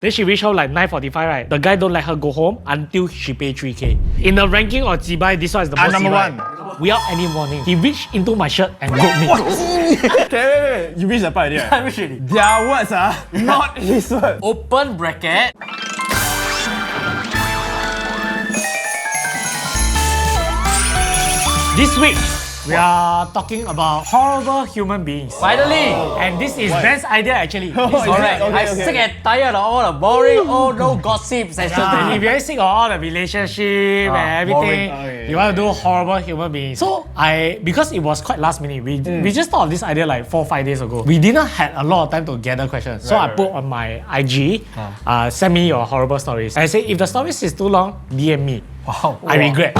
Then she reached home like 9:45, right? The guy don't let her go home until she pay 3K. In the ranking of Jibai, this one is the most number Jibai. one. Without any warning, he reached into my shirt and got me. Okay, wait. You reached the part already, right? I wish it. Their words not his words. Open bracket. This week, we are talking about horrible human beings. Finally. And this is Ben's idea actually. This is Correct. Okay, I'm okay. sick and tired of all the boring, no gossip sessions. Yeah, if you're sick of all the relationship and everything, boring. Okay, you want to do horrible human beings. So because it was quite last minute, we just thought of this idea like 4 or 5 days ago. We didn't have a lot of time to gather questions. So I put on my IG, send me your horrible stories. I say if the stories is too long, DM me. Wow. I regret.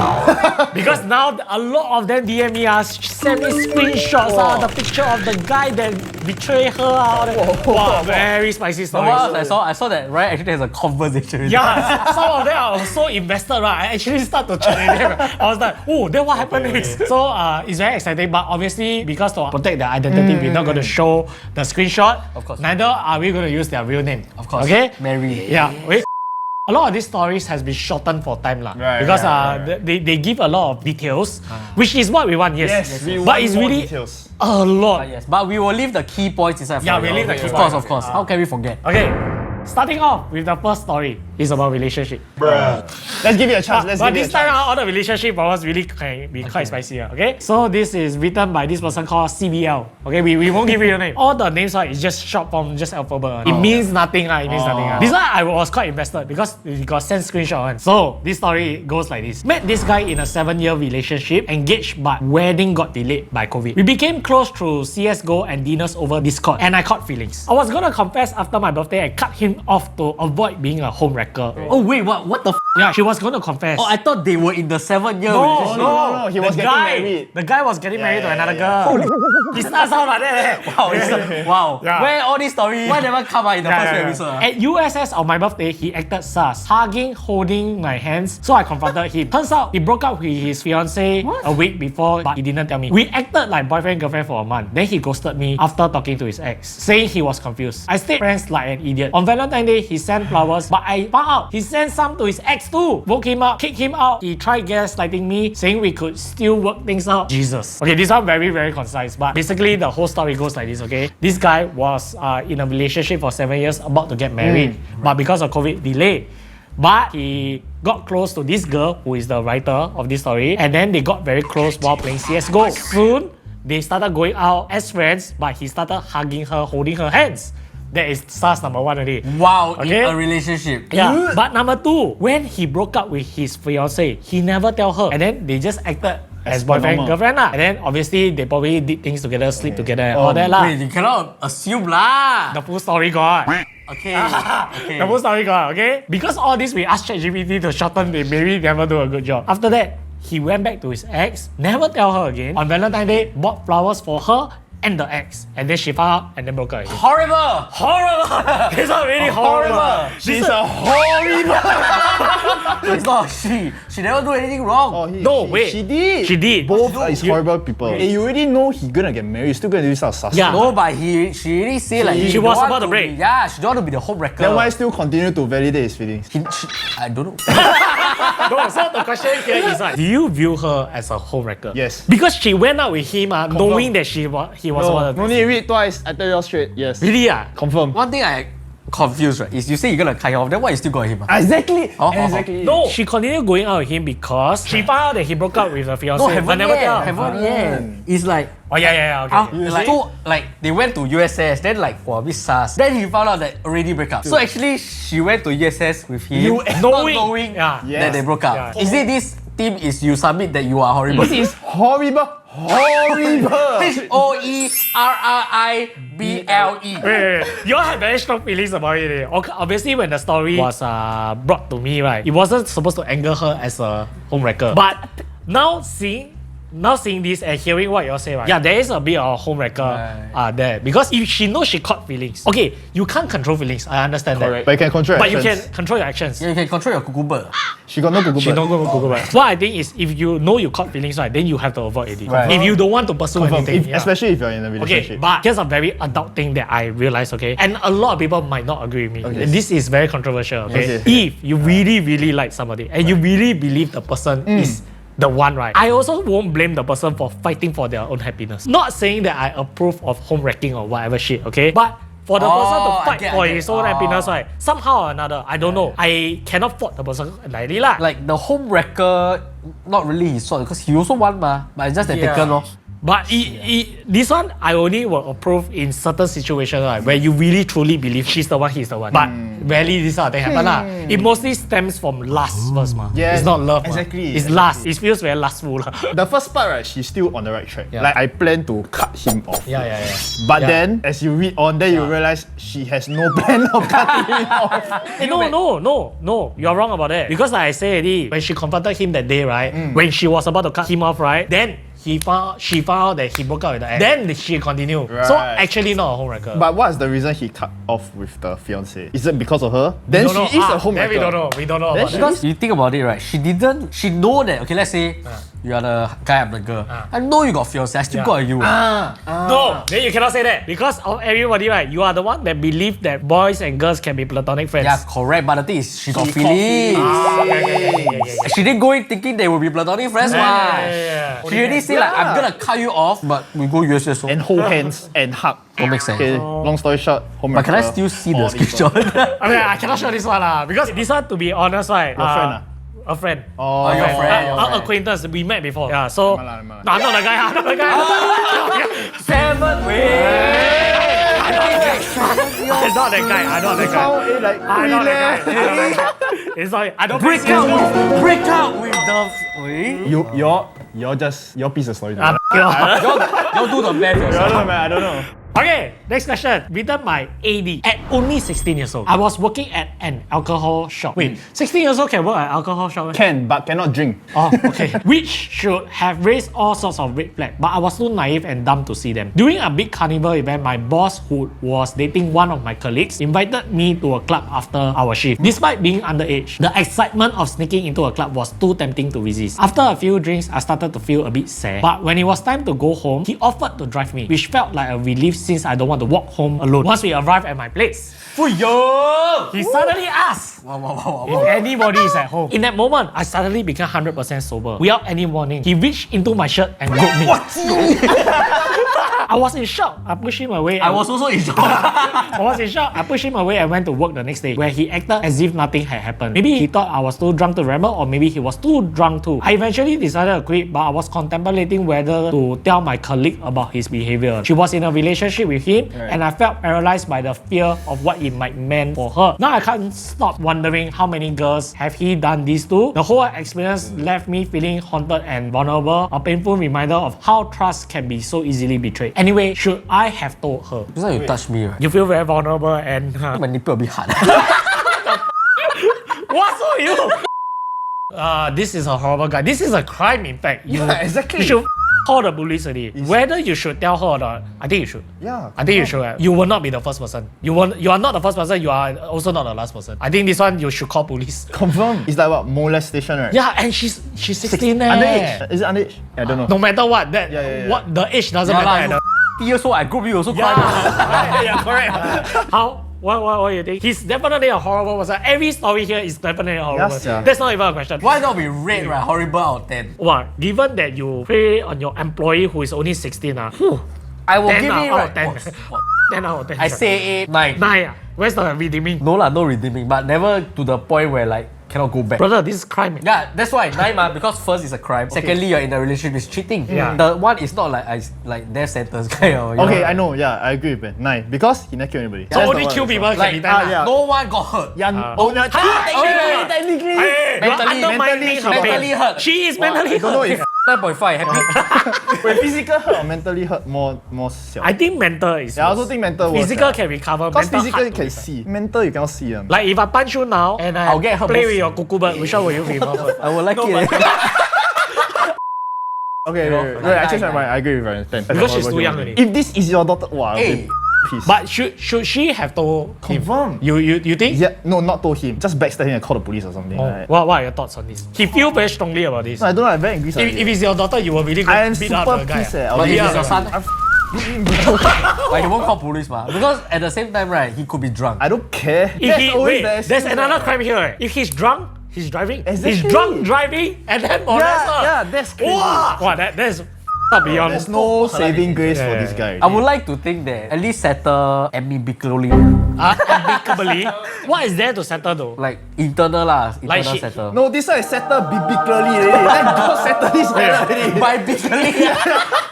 Because now a lot of them DM me, send me screenshots, the picture of the guy that betrayed her. Wow, very spicy stories. I saw that Ryan actually has a conversation. Yeah, some of them are so invested, right? I actually start to chat with them. I was like, oh, then what happened next? So it's very exciting, but obviously because to protect their identity, we're not going to show the screenshot. Of course. Neither are we going to use their real name. Of course. Okay? Mary. Yeah. A lot of these stories has been shortened for time because they give a lot of details, which is what we want. Yes, we but want it's more really details. a lot. Yes, but we will leave the key points inside. Yeah, for you. we leave the key Of points. course. How can we forget? Okay, starting off with the first story is about relationship. Let's give it a chance. But this time around, all the relationship for us really can be quite spicy. Okay, so this is written by this person called CBL. Okay, we won't give you your name. All the names is just short form, just alphabet. It means nothing. It means nothing. This one I was quite invested because we got sent screenshot. So this story goes like this: met this guy in a 7-year relationship, engaged but wedding got delayed by COVID. We became close through CS:GO and dinners over Discord, and I caught feelings. I was gonna confess after my birthday and cut him off to avoid being a home wrecker. Oh wait, what the? Yeah, she was gonna confess. Oh, I thought they were in the 7-year relationship. No, he was getting married. The guy was getting married to another girl. He starts out like that. Wow. Yeah. Where all these stories? Why never come out in the first episode? At USS on my birthday, he acted sus, hugging, holding my hands. So I confronted him. Turns out he broke up with his fiancée a week before, but he didn't tell me. We acted like boyfriend girlfriend for a month. Then he ghosted me after talking to his ex, saying he was confused. I stayed friends like an idiot. On Valentine's Day, he sent flowers, but I found out he sent some to his ex too. Woke him up, kicked him out. He tried gaslighting me, saying we could still work things out. Jesus. Okay, this one very, very concise, but basically the whole story goes like this, okay? This guy was in a relationship for 7 years, about to get married, but because of COVID, delayed. But he got close to this girl who is the writer of this story, and then they got very close while playing CS:GO. Soon, they started going out as friends, but he started hugging her, holding her hands. That is sus number 1 already. Wow, Okay. in a relationship. Yeah, but number 2, when he broke up with his fiancée, he never tell her, and then they just acted as boyfriend girlfriend lah. And then obviously they probably did things together, sleep together, and all that lah. Wait, you cannot assume lah. The full story got. Okay. The full story got, okay? Because all this we asked ChatGPT to shorten, they maybe never do a good job. After that, he went back to his ex, never tell her again. On Valentine's Day, bought flowers for her and the ex. And then she found out and then broke up again. Horrible. It's not really horrible. She's a horrible. It's not she. She never do anything wrong. Wait. She did. She did. Both is horrible people. Hey, you already know he gonna get married. You still gonna do this stuff. Yeah. No, but she really say like She don't was want about to break. Yeah, she don't want to be the home wrecker. Then why still continue to validate his feelings? I don't know. No, so the question here is like, do you view her as a home wrecker? Yes. Because she went out with him knowing that he was one of No need to read twice. I tell you all straight. Yes. Really? Confirm. One thing I confused, right, is you say you're gonna cut him off, then why you still got him? Exactly. Oh. Exactly. No, she continued going out with him because she found out that he broke up with her fiancé. No, but haven't never yet. tell. Haven't yet. It's like Oh yeah, okay. like, so like they went to USS, then like a bit sus. Then he found out that already break up. So actually she went to USS with him, not knowing Yeah. that they broke up. Yeah. Is it this team is you submit that you are horrible? This is horrible. Horrible. HOERRIBLE. Wait. You all had very strong feelings about it. Okay, obviously, when the story was brought to me, right, it wasn't supposed to anger her as a home wrecker. But now seeing now seeing this and hearing what you all say, right? Yeah, there is a bit of homewrecker there. Because if she knows she caught feelings, okay, you can't control feelings. I understand Correct. that. But you can control But you actions. can control your actions. Yeah, you can control your cucumber. She got no Google. She don't go Google. What I think is, if you know you caught feelings, right, then you have to avoid it. Right. If you don't want to pursue anything, yeah. Especially if you're in a relationship. Okay, but here's a very adult thing that I realized, okay? And a lot of people might not agree with me. Okay. And this is very controversial, okay? Okay. If you really, really like somebody and you really believe the person is the one, right? I also won't blame the person for fighting for their own happiness. Not saying that I approve of home wrecking or whatever shit, okay? But for the person to fight for his own happiness, right? Somehow or another, I don't know. I cannot fault the person lightly lah. Like the home wrecker, not really his fault because he also want ma, but it's just that taken off. But this one, I only will approve in certain situations, right, where you really truly believe she's the one, he's the one. But rarely this sort of thing happen lah. It mostly stems from lust first, ma. Yeah, It's not love, exactly. It's lust. It feels very lustful lah. The first part, right, she's still on the right track. Like, I plan to cut him off. Yeah. But then, as you read on, then you realize she has no plan of cutting him off. Hey, no, you're wrong about that. Because like I said already, when she confronted him that day, right, when she was about to cut him off, right, then she found out that he broke up with the ex. Then she continued. Right. So actually not a homewrecker. But what's the reason he cut off with the fiancée? Is it because of her? Then she is a homewrecker. Then we don't know Then about she that. Because you think about it, right? She know that, okay, let's say you are the guy, I'm the girl. I know you got fiancé, I still got you. No, then you cannot say that because of everybody, right? You are the one that believe that boys and girls can be platonic friends. Yeah, correct. But the thing is, she got feelings. Yeah. She didn't go in thinking they will be platonic friends. Yeah. She already say like, I'm gonna cut you off, but we go USS. and hold hands and hug. Don't make sense. Okay, long story short, homewrecker. But can I still see the screenshot? I mean, I cannot show this one lah because this one, to be honest, right? Your friend ah? A friend. Oh, your friend. Our acquaintance, we met before. Yeah, so. No, I'm not the guy. I'm not the guy. 7 ways. I'm not that guy. I'm not that guy. I'm not that guy. It's not. I don't Break out with the. Your piece of story. Y'all do the math yourself. I don't know. Okay, next question. Written by AD. At only 16 years old, I was working at an alcohol shop. Wait, 16 years old can work at alcohol shop? Can, but cannot drink. Oh, okay. Which should have raised all sorts of red flags, but I was too naive and dumb to see them. During a big carnival event, my boss, who was dating one of my colleagues, invited me to a club after our shift. Despite being underage, the excitement of sneaking into a club was too tempting to resist. After a few drinks, I started to feel a bit sad. But when it was time to go home, he offered to drive me, which felt like a relief since I don't want to walk home alone. Once we arrived at my place, he suddenly asked if anybody is at home. In that moment, I suddenly became 100% sober. Without any warning, he reached into my shirt and groped me. I was in shock. I pushed him away. I was also in shock. I was in shock. I pushed him away and went to work the next day, where he acted as if nothing had happened. Maybe he thought I was too drunk to remember, or maybe he was too drunk too. I eventually decided to quit, but I was contemplating whether to tell my colleague about his behavior. She was in a relationship with him, and I felt paralyzed by the fear of what it might mean for her. Now I can't stop wondering how many girls have he done this to. The whole experience left me feeling haunted and vulnerable, a painful reminder of how trust can be so easily betrayed. Anyway, should I have told her? Just like you touch me, right? You feel very vulnerable and... My nipple a bit hard. What's wrong with you? This is a horrible guy. This is a crime, in fact. Exactly. You should call the police already. Whether you should tell her or not, I think you should. Yeah. I think you should. You will not be the first person. You are not the first person. You are also not the last person. I think this one you should call police. Confirm. It's like what, molestation, right? Yeah, and she's 16 Underage. Is it underage? I don't know. No matter what, that Yeah. what the age doesn't Yeah, matter. years old, I group you also cry. Yeah, correct. How? What do you think? He's definitely a horrible person. Every story here is definitely a horrible person. yeah. That's not even a question. Why not we rate, right? Horrible out of 10. Wow, given that you prey on your employee who is only 16, I will 10 give it out of right. 10. 10 out of 10. I say 8, 9. 9. Where's the redeeming? No lah, no redeeming, but never to the point where like cannot go back. Brother, this is crime. Yeah, that's why 9 ma, because first is a crime. Secondly, you're in a relationship, it's cheating. Yeah. The one is not like death sentence kind of. You Okay, know? I know. Yeah, I agree with Ben. 9. Because he never killed anybody. So That's only the one kill also. people can Like be 10. yeah. no one got hurt. Yeah, Technically. Hey, you're Mentally- undermining her mentally pain. hurt. She is mentally I don't know hurt. if 9.5, happy. when physical hurt or mentally hurt more siao. I think mental is Yeah, I worse. also think mental worse. Physical can recover. Because Mental physical hard you to can recover. see. Mental you cannot see. Like if I punch you now and I I'll get hurt play both. with your cuckoo bird, which one will you be more hurt? I would like No, it. but- Okay, You know, wait, like, I change my like- mind. I agree with Ryan. Because she's too young already. If this is your daughter, wow, Hey. peace. But should she have told him? Confirm. You think? Yeah, no, not told him. Just backstab him and call the police or something. Oh, Right? what are your thoughts on this? He feel very strongly about this. No, I don't know. I'm very angry. If it's your daughter, you will really go I am beat up super the guy. pissed. But if Yeah, it's your son, I'm beat him, bro. like he won't call police ma. Because at the same time, right, he could be drunk. I don't care. If That's he, always wait, the there's excuse, another right? crime here. Eh? If he's drunk, he's driving. He's Exactly. drunk driving and then molest her. Yeah, that's crazy. Wow, that's beyond. There's no saving grace for Yeah, this guy. I would like to think that at least settle amicably. Amicably. What is there to settle though? Like internal lah, internal Like she- settle. No, this one is settled biblically already. Let God settle this matter already. Biblically.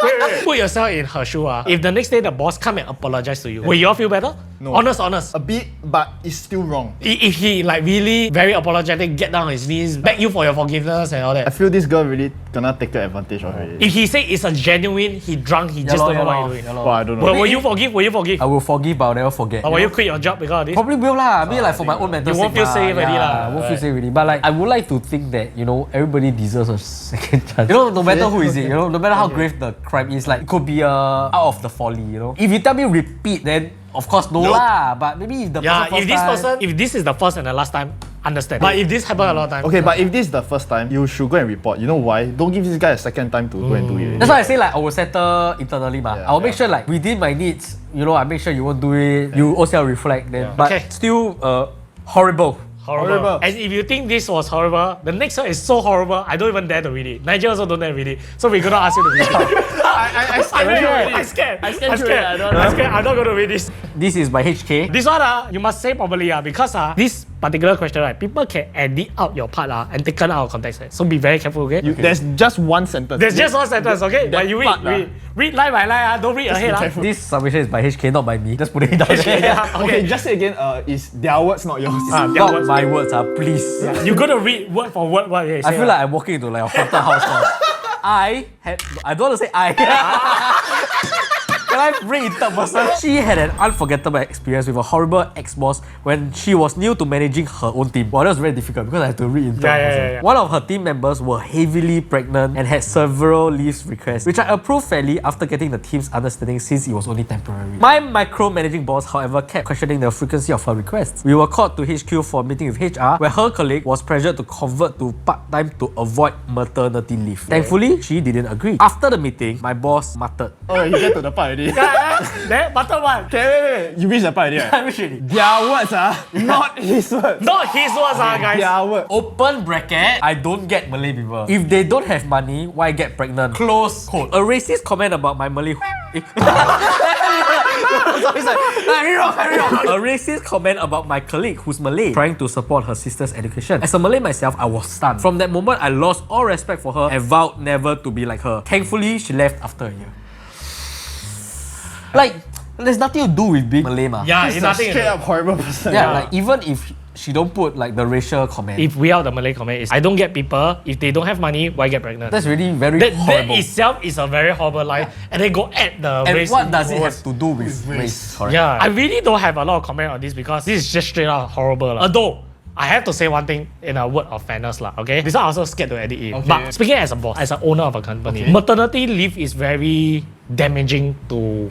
Wait. Put yourself in her shoe. If the next day the boss come and apologize to you, will you all feel better? No. Honest. A bit, but it's still wrong. If he like really very apologetic, get down on his knees, beg you for your forgiveness and all I that. feel this girl really gonna take advantage of it. If he say it's a genuine, he drunk, he just don't know what he's doing. Well, I don't know. Will you forgive? Will you forgive? I will forgive, but I'll never forget. Or will you quit your job because of this? Probably will lah. I mean, like for my own mental You won't sake feel ma. safe already lah. I won't feel Right. safe already. But like, I would like to think that everybody deserves a second chance. No matter who is it. No matter how grave the crime is, like it could be out of the folly. If you tell me repeat, then of course no lah. But maybe if the Yeah, person if this is the first and the last time, understand. But if this happens a lot of times, Okay, but if this is the first time, you should go and report. You know why? Don't give this guy a second time to go and do it. That's why I say like I will settle internally ma. Yeah, I will make sure like within my needs, I make sure you won't do it. You also reflect then. But Okay. still horrible. horrible. And if you think this was horrible, the next one is so horrible, I don't even dare to read it. Nigel also don't dare to read it. So we're gonna ask you to read it. I read scared. it. I'm scared. I scared I'm through scared. it. I don't know. I'm scared. I'm not gonna read this. This is by HK. This one, you must say properly, because this particular question, right, people can edit out your part and take it out of context. So be very careful, okay? There's just one sentence. There's just one sentence, okay? But you part, read line by line, don't read ahead. careful. This submission is by HK, not by me. Just put it down there. Yeah, Okay, just say again. Is their words, not yours. their Not words. my words, please. You're gonna read word for word what they say. I feel like I'm walking into like a haunted house now. I don't want to say I. Can I bring in third person? She had an unforgettable experience with a horrible ex-boss when she was new to managing her own team. Wow, that was very difficult because I had to read in third person. Yeah. One of her team members were heavily pregnant and had several leave requests, which I approved fairly after getting the team's understanding since it was only temporary. My micromanaging boss, however, kept questioning the frequency of her requests. We were called to HQ for a meeting with HR, where her colleague was pressured to convert to part-time to avoid maternity leave. Thankfully, she didn't agree. After the meeting, my boss muttered, Oh, you get to the part already. Then bottom one. Okay, wait. You reach the part already, right? I'm ready. Their words, not his words. Not his words, guys. Their words. Open bracket, I don't get Malay people. If they don't have money, why get pregnant? Close quote. A racist comment about my Malay. A racist comment about my colleague who's Malay trying to support her sister's education. As a Malay myself, I was stunned. From that moment, I lost all respect for her and vowed never to be like her. Thankfully, she left after a year. Like, there's nothing to do with being Malay ma. Yeah, He's it's a nothing. straight up horrible person. Yeah, like even if she don't put like the racial comment, If we are the Malay comment, is I don't get people. If they don't have money, why get pregnant? that's really very that horrible. itself is a very horrible line. And then go add the And race. what does it words. have to do with race? Correct. Yeah, I really don't have a lot of comment on this because this is just straight out horrible. Although, I have to say one thing in a word of fairness. Okay? This one I also scared to edit in. Okay. But speaking as a boss, as an owner of a company, maternity leave is very damaging to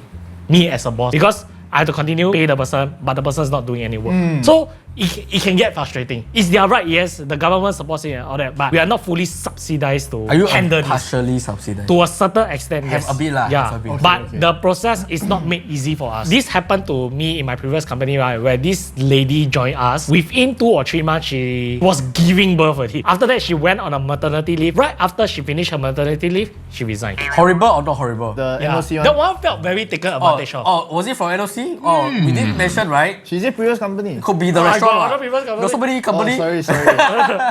me as a boss because I have to continue pay the person, but the person is not doing any work. So it can get frustrating. It's their right, yes, the government supports it and all that, but we are not fully subsidized to Are you handle this. partially subsidized? To a certain extent, Have yes. a bit lah, Yeah, have a bit. but Okay. the process is not made easy for us. This happened to me in my previous company, right, where this lady joined us. Within 2 or 3 months, she was giving birth already. After that, she went on a maternity leave. Right after she finished her maternity leave, she resigned. Horrible or not horrible? The Yeah. NOC one. That one felt very taken advantage of. Was it from NOC? Oh, we didn't mention, right? She's a previous company. Could be the Oh, I restaurant. got what? Oh, other people's company. No, somebody company. sorry.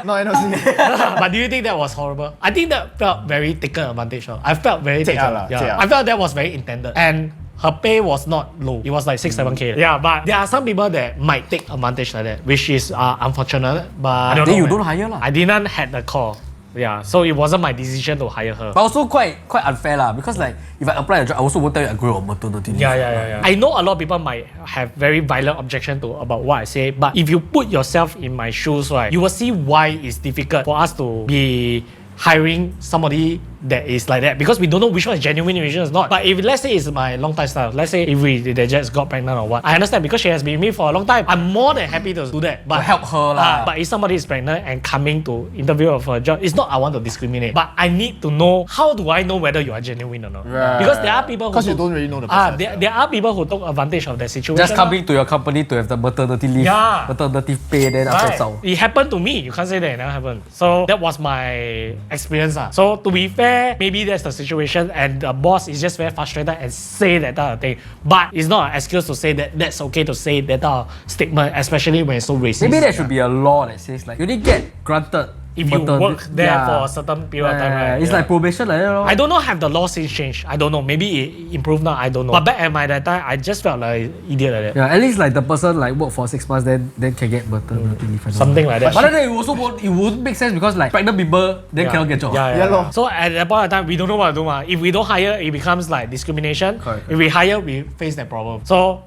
No, NOC. But do you think that was horrible? I think that felt very taken advantage of. I felt very taken. lah, I felt that was very intended. And her pay was not low. It was like 6-7K. Yeah, but there are some people that might take advantage like that, which is unfortunate. But I don't Then know, you man. don't hire lah. I didn't had the call. Yeah, so it wasn't my decision to hire her. But also quite unfair lah, because like if I apply a job, I also won't tell you I go on maternity leave. Yeah. I know a lot of people might have very violent objection to about what I say, but if you put yourself in my shoes, right, you will see why it's difficult for us to be hiring somebody that is like that because we don't know which one is genuine and which one is not. But if let's say it's my long time style, let's say if they just got pregnant or what, I understand because she has been with me for a long time. I'm more than happy to do that. But To help her lah. but if somebody is pregnant and coming to interview of a job, it's not I want to discriminate, but I need to know how do I know whether you are genuine or not? Right. Because there are people who Because you don't really know the person. there are people who took advantage of that situation. Just coming to your company to have the maternity leave, Yeah. maternity pay, then after Right. zao. It happened to me. You can't say that it never happened. So that was my experience. So to be fair, maybe that's the situation and the boss is just very frustrated and say that type of thing. But it's not an excuse to say that that's okay to say that type of statement, especially when it's so racist. Maybe there should be a law that says like you only get granted if you maternity- work there yeah. for a certain period of time, right? It's Yeah. like probation like that, lor. I don't know have the law since changed. I don't know. Maybe it improved now. I don't know. But back at my that time, I just felt like an idiot like that. Yeah, at least like the person like work for 6 months, then can get maternity leave. I don't Something know. like that. But then it also won't make sense because like pregnant people then cannot get job. Yeah, Yeah, lor. So at that point of time, we don't know what to do. If we don't hire, it becomes like discrimination. Correct. If we hire, we face that problem. So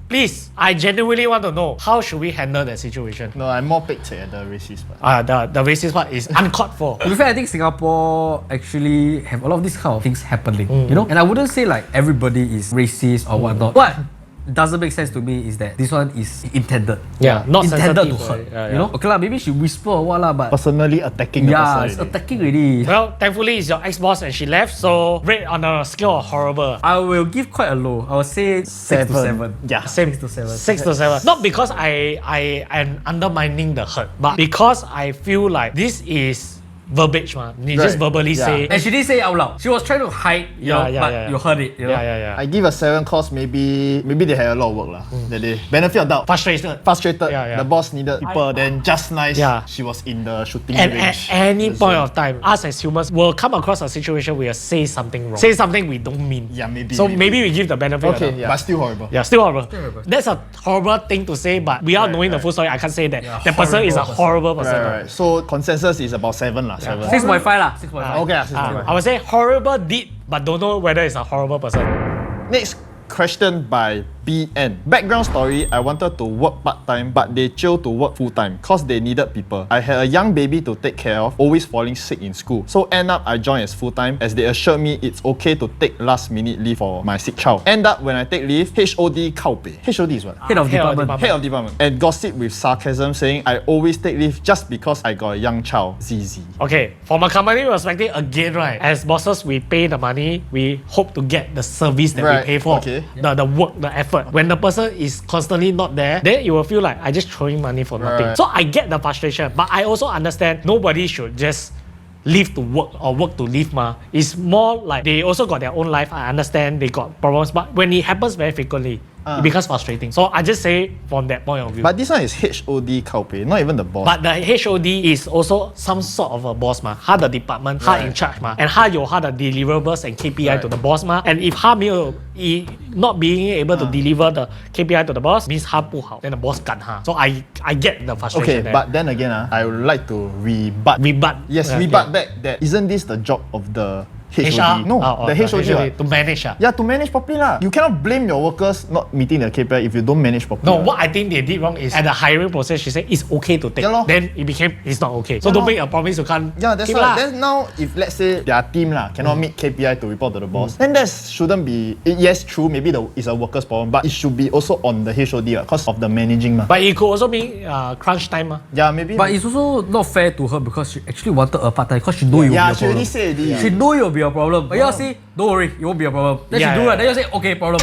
please, I genuinely want to know how should we handle that situation. No, I'm more picked at the racist part. The racist part is uncalled for. To be fair, I think Singapore actually have a lot of these kind of things happening, you know? And I wouldn't say like everybody is racist or whatnot. What doesn't make sense to me is that this one is intended. Yeah, not intended to sensitive, hurt. right? Yeah, You know? Okay lah, maybe she whisper or what lah, but Personally attacking the yeah, person. it's already. attacking already. Well, thankfully it's your ex-boss and she left. So rate on a scale of horrible. I will give quite a low. I will say 6 to 7. Yeah. Same 6 to 7. 6 to 7. Not because I am undermining the hurt, but because I feel like this is verbiage, man. You just Right. verbally Yeah. say. And she didn't say it out loud. She was trying to hide, you know, but you heard it. You know? Yeah. I give a 7 cause maybe they had a lot of work lah. That day. Benefit of doubt. Frustrated. Frustrated. Yeah. The boss needed people. Then just nice. Yeah. She was in the shooting And at range. any point of time, us as humans will come across a situation where we say something wrong. Say something we don't mean. Yeah, maybe. So maybe we give the benefit of Okay, the doubt. yeah. But still horrible. Yeah, still horrible. horrible. That's a horrible thing to say, but without knowing the full story, I can't say that that person is a horrible person. Right. So consensus is about 7 lah. 7. 6.5 lah. 6.5. Okay, I would say horrible deed, but don't know whether it's a horrible person. Next question by BN. Background story, I wanted to work part-time, but they chose to work full-time cause they needed people. I had a young baby to take care of, always falling sick in school. So end up I joined as full-time as they assured me it's okay to take last-minute leave for my sick child. End up when I take leave, HOD kaopei. HOD is what? Head of department. Head of department. And gossip with sarcasm saying I always take leave just because I got a young child. ZZ. Okay, from a company perspective, again, right, as bosses, we pay the money, we hope to get the service that Right, we pay for. okay. The work, the effort. When the person is constantly not there, then you will feel like I just throwing money for nothing. Right. So I get the frustration, but I also understand nobody should just leave to work or work to leave ma. It's more like they also got their own life. I understand they got problems, but when it happens very frequently, it becomes frustrating. So I just say from that point of view. But this one is HOD kaopei, not even the boss. But the HOD is also some sort of a boss 嘛，他的 department 他 in charge 嘛 and 他有他的 deliverables and KPI to the boss 嘛 and if 他没有 not being able to deliver the KPI to the boss means 他不好 then the boss 赶他 so I get the frustration Okay, there. but then again, I would like to rebut. Rebut. Yes, Yeah, rebut yeah. back that isn't this the job of the HOD? HR? No, Oh, the HOD. what? to manage Yeah, to manage properly lah. You cannot blame your workers not meeting the KPI if you don't manage properly. No, lah. what I think they did wrong is at the hiring process, she said it's okay to take. Yeah lor. Then it became it's not okay. So Yeah don't lor. make a promise you can't Yeah, that's keep why. lah. Then now, if let's say their team cannot meet KPI to report to the boss, then that shouldn't be. Yes, true. Maybe it's a workers' problem, but it should be also on the HOD because of the managing ma. But it could also be crunch time. Yeah, maybe. But it's also not fair to her because she actually wanted a part-time because she know it will yeah, be a she problem. already said it. She know it will be a problem. But you all say, don't worry, it won't be a problem. Then Yeah, she do yeah. it. Then you say, okay, problem.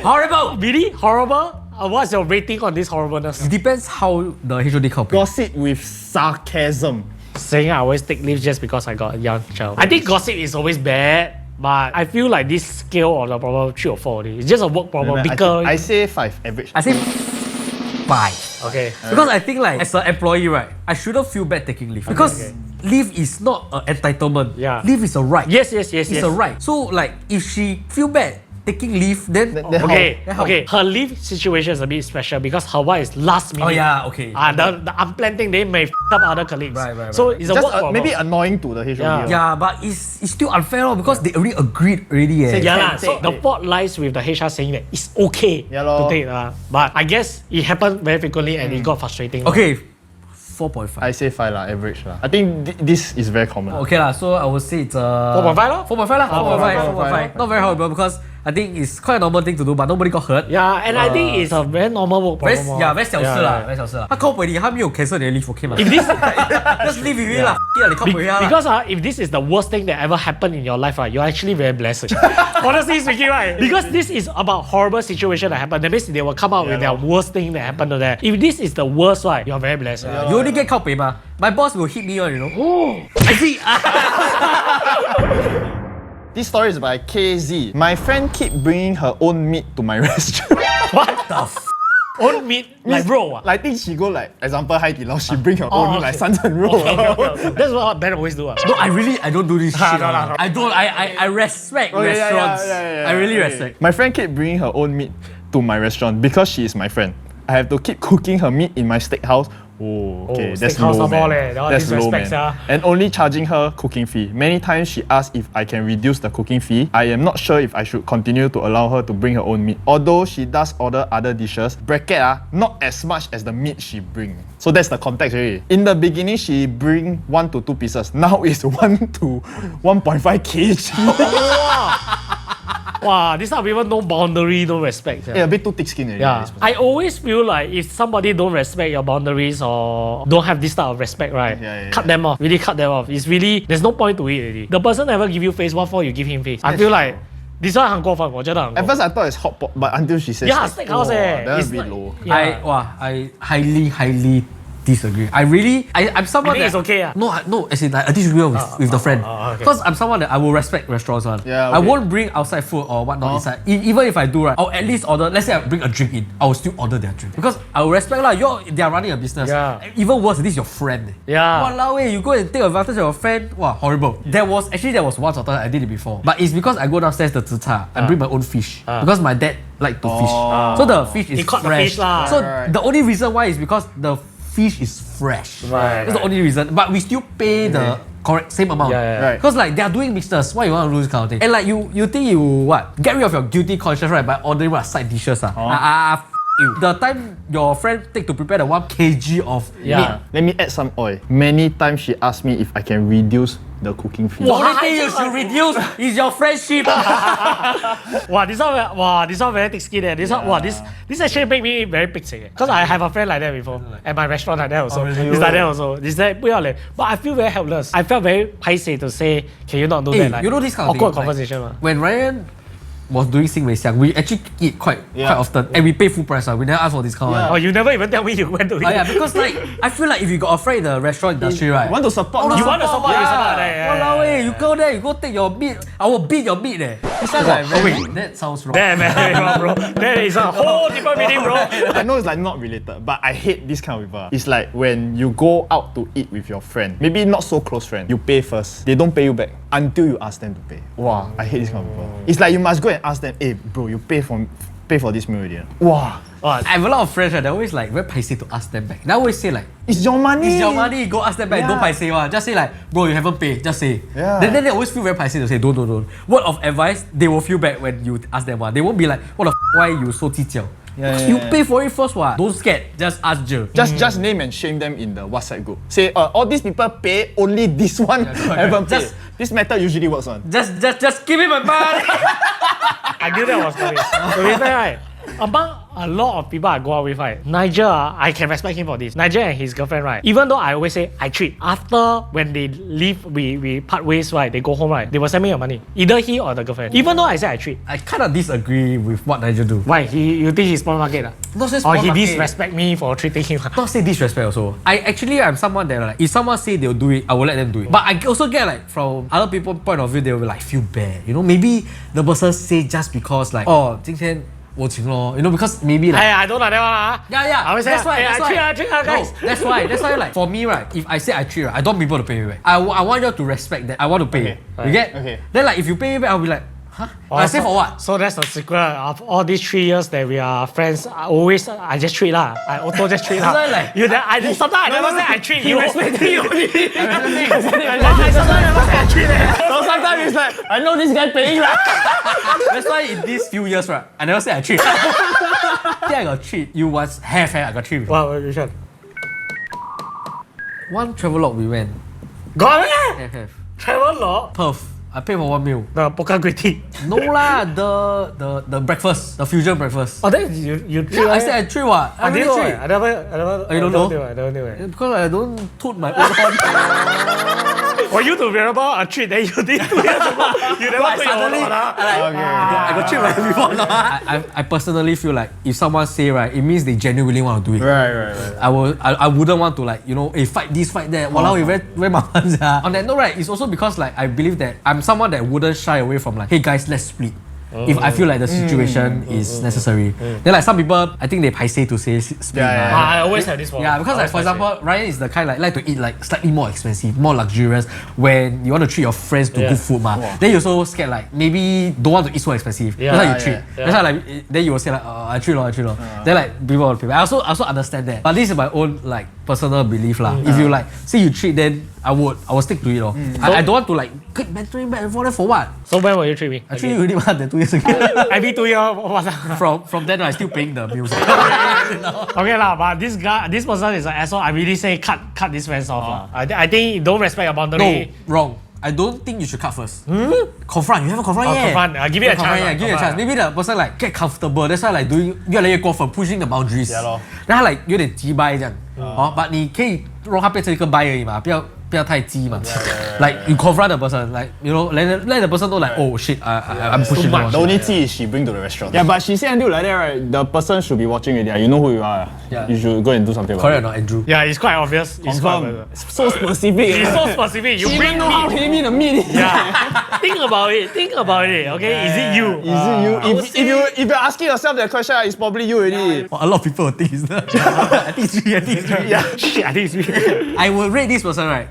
Horrible. Really horrible? What's your rating on this horribleness? It depends how the HOD calculate. Gossip with sarcasm. Saying I always take leave just because I got a young child. I think gossip is always bad, but I feel like this scale of the problem 3 or 4 already. It's just a work problem. I say 5 average. I say 5. Okay. Because I think like as an employee, right, I shouldn't feel bad taking leave. Because leave is not an entitlement. Yeah. Leave is a right. Yes. It's a right. So like if she feel bad taking leave, then Then Okay, Then how? okay. Her leave situation is a bit special because her one is last minute. Oh yeah, okay. The unplanned thing they may f up other colleagues. Right. So it's a Just work problem. maybe annoying to the HOD. Yeah. Yeah, but it's still unfair because they already agreed already. Eh. Yeah lah. Can So take. the fault lies with the HR saying that it's okay Yeah to lor. take but I guess it happened very frequently and it got frustrating. Okay, 4.5. I say 5 lah, average lah. I think this is very common. Okay lah, so I would say it's 4.5 lah? 4.5 lah. 4.5. Not very horrible because I think it's quite a normal thing to do, but nobody got hurt. Yeah, and I think it's a very normal work Very problem. very 小事啦，very 小事啦。他 call 你，他没有 cancel 你的 leave OK 嘛 If this？Just leave with me啦，你 call 回他啦。 because if this is the worst thing that ever happened in your life, right, you're actually very blessed. Honestly speaking, right? Because this is about horrible situation that happened. That means they will come out with their worst thing that happened to them. If this is the worst, right, you're very blessed. You only get 靠北嘛。My boss will hit me on, you know. Oh, I see. This story is by KZ. My friend keep bringing her own meat to my restaurant. What the own meat? Like raw? Like, I think she go like, example, Hai Di Lao, she bring her own meat like 三层肉. That's what Ben always do. No, I don't do this shit. no. I respect restaurants. I really respect. My friend keep bringing her own meat to my restaurant because she is my friend. I have to keep cooking her meat in my steakhouse. Oh, okay, that's steakhouse low, some more man. leh. That's low, Disrespect, man. And only charging her cooking fee. Many times she asks if I can reduce the cooking fee. I am not sure if I should continue to allow her to bring her own meat. Although she does order other dishes, bracket not as much as the meat she bring. So that's the context already. In the beginning, she bring 1 to 2 pieces. Now it's 1 to 1.5 kg. Wow, this type of people no boundary, no respect. Yeah, a bit too thick skin already. Yeah, I always feel like if somebody don't respect your boundaries or don't have this type of respect, right? Cut them off. Really cut them off. It's really there's no point to it already. The person never give you face, what for you give him face? I feel like this one 很过分，我觉得很过 At 分。 first I thought it's hot pot, but until she says Yeah, steakhouse that's it's a bit like- low. Yeah. I highly disagree. I'm someone I think that it's okay. No, as in I disagree with the friend. okay. Because I'm someone that I will respect restaurants one. Yeah, I okay. won't bring outside food or whatnot inside. Even if I do, right, I'll at least order. Let's say I bring a drink in, I will still order their drink because I will respect lah. They are running a business. Yeah. Even worse, this is your friend. Yeah. Walao you go and take advantage of your friend. Wow, horrible. There was once or twice I did it before, but it's because I go downstairs to zi cha and bring my own fish because my dad like to fish. So the fish is He caught the fresh. fish lah. So the only reason why is because the fish is fresh. Right, That's the only reason. But we still pay the correct same amount. Yeah. Right. Because like they are doing business, why you want to lose this kind of thing? And like you think you what? Get rid of your guilty conscience, right? By ordering what side dishes. You. The time your friend take to prepare the 1 kg of meat. Let me add some oil. Many times she asked me if I can reduce the cooking fee. The only thing you should reduce is your friendship. This one very thick skin. This one, this actually make me very pixie. Because I have a friend like that before. At my restaurant like that also. really? It's like that also. It's like, 不要嘞. But I feel very helpless. I felt very paiseh to say, can you not do that? Like, you know this kind of awkward thing, conversation. When Ryan was doing Sing Wei Xiang, we actually eat quite often and we pay full price. We never ask for discount. Oh, you never even tell me you went to eat. Yeah, because like I feel like if you got a friend in the restaurant industry, right? You want to support? You want to support Walao you go there, you go take your meat. I will beat your meat. It sounds like that sounds wrong. Damn, man, bro. That is a whole different meaning, bro. I know it's like not related, but I hate this kind of people. It's like when you go out to eat with your friend, maybe not so close friend, you pay first. They don't pay you back until you ask them to pay. Wow, I hate this kind of people. It's like you must go and ask them, hey bro, you pay for this meal already. Wow. I have a lot of friends, right? They're always like very paiseh to ask them back. They always say like, It's your money. it's your money, go ask them back, don't paiseh one. Just say like, bro, you haven't paid, just say. Yeah. Then they always feel very paiseh to say, don't. Word of advice, they will feel bad when you ask them one. They won't be like, what the why you so 计较? You pay for it first what? Don't scared, just ask je. Just name and shame them in the WhatsApp group. Say, all these people pay, only this one haven't paid. This method usually works on. Just give me my money. I knew that was coming. To be fair, right? Among a lot of people I go out with, right? Nigel, I can respect him for this. Nigel and his girlfriend, right? Even though I always say I treat, after when they leave, we part ways, right? They go home, right? They will send me your money. Either he or the girlfriend. Even though I say I treat. I kind of disagree with what Nigel do. Why? You think he's small market? Not say Or small he market. disrespect me for treating him? Not say disrespect also. I'm someone that like, if someone say they'll do it, I will let them do it. But I also get like from other people's point of view, they will like feel bad. You know, maybe the person say just because like, oh, 今天我请咯, you know, because maybe like. Hey, I don't like that one. Yeah. I always say, That's why. I treat her, guys. No, that's why. Like for me, right? If I say I treat, right, I don't want people to pay me back. I want you to respect that. I want to pay. Okay. You get? Okay. Then like if you pay me back, I'll be like, huh? I say for what? So that's the secret of all these 3 years that we are friends. I just treat lah. I auto just treat lah. That's why, like- Sometimes I never say I treat you. respect me only. I sometimes never say I treat. So sometimes it's like, I know this guy paying lah. That's why in these few years, right, I never say I treat. I think I got treat. You once have, I got treat before. Wow, which one? One travelogue we went. Got it? Have. Travel log? Perth. I paid for one meal. The Pokka Green Tea. No lah, the breakfast, the fusion breakfast. Oh, then you treat Yeah, I said I treat what? I didn't know. treat. I never. Oh, you don't know? I don't know. Because I don't toot my own horn. For you to remember a treat, then you did 2 years ago. You never took your own suddenly- one, I got treat my before. No? I personally feel like if someone say right, it means they genuinely want to do it. Right. I wouldn't want to like, you know, fight this, fight that. Walao, very mafan sia. On that note, right, it's also because like I believe that I'm someone that wouldn't shy away from like, hey guys, let's split. If I feel like the situation is necessary. Then like some people, I think they paiseh to say split. Yeah. I always have this problem. Yeah, because like for example, Ryan is the kind like to eat like slightly more expensive, more luxurious when you want to treat your friends to good food ma. Then you also scared like maybe don't want to eat so expensive. Yeah. That's why you treat. Yeah. That's why like then you will say like I treat lor. Then like people will pay. I also understand that. But this is my own like personal belief lah. If you like say you treat, then I will stick to it lor. I don't want to like keep mentoring back and forth for what? So when will you treat me? I treat you already more than 2 years ago. Every 2 years. From then I still paying the bills. Okay lah, but this person is an asshole. I really say cut this friends off lah. I think you don't respect your boundary. No, wrong. I don't think you should cut first. Confront. You haven't confront yet. Confront. Give it a chance. Give it a chance. Maybe the person like get comfortable. That's why like doing 越来越过分 pushing the boundaries. Yeah lor. 然后 like 有点鸡掰这样。but 你可以让它变成一个掰而已嘛，不要太鸡嘛。Like you confront the person, like you know, let the person know like, oh shit, I'm pushing The more. only tea is she bring to the restaurant. Yeah, but she said until like that, right? The person should be watching it. Yeah, you know who you are. Yeah. You should go and do something about Correct it. or not, Andrew? Yeah, it's quite obvious. It's quite Confirm. obvious. So specific. It's so specific. You She bring even know how me. heavy the meat is. Yeah. Think about it. Okay, is it you? Is it you? If you're asking yourself that question, it's probably you already. A lot of people will think it's not. I think it's 3. Yeah. Shit, I think it's me. I will rate this person right